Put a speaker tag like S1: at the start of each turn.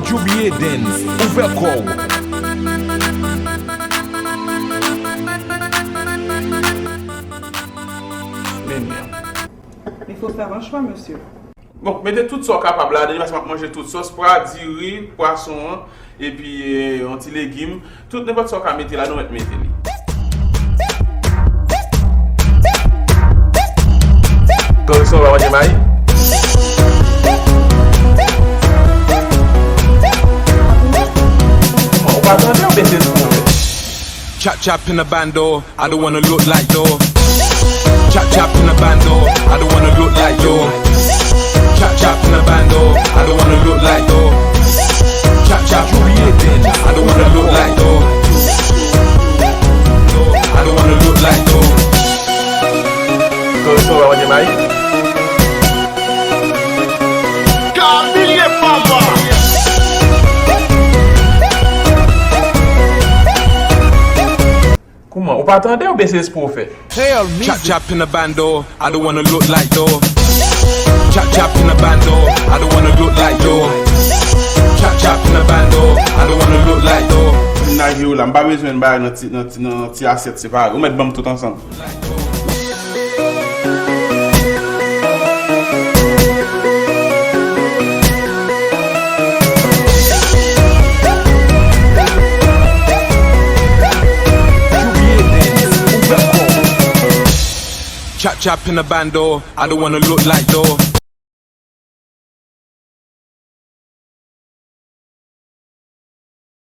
S1: Djoubiyey dance, overcall.
S2: Il faut faire un choix, monsieur.
S3: Bon, mettez tout ça capable là, parce que je manger toute sauce, poivre, riz, poisson, et puis un petit légume. Tout n'importe quoi qu'on mette là, nous mettons. Quand ça va manger Mayi? On va attendre ou baisser le
S1: Chap chap in the bando, I don't wanna look like yo. Chap chap in the bando, I don't wanna look like yo. Chap chap in the bando, I don't wanna look like yo. Chap chap Djoubiyey dance, I don't wanna look like yo. I don't wanna look like yo.
S3: Quand ça va manger Mayi? Comment? On peut attendre ou baisser ce pour faire?
S1: Chap chap in the bando, I don't wanna look like yo. Chap chap in the bando, I don't wanna look like yo. Chap chap in the bando, I don't wanna look like yo.
S3: Nage là, m'pas besoin de bailler notre petit assiette séparé. On met bam tout ensemble.
S1: Chap chap in the bando, I don't wanna look like yo.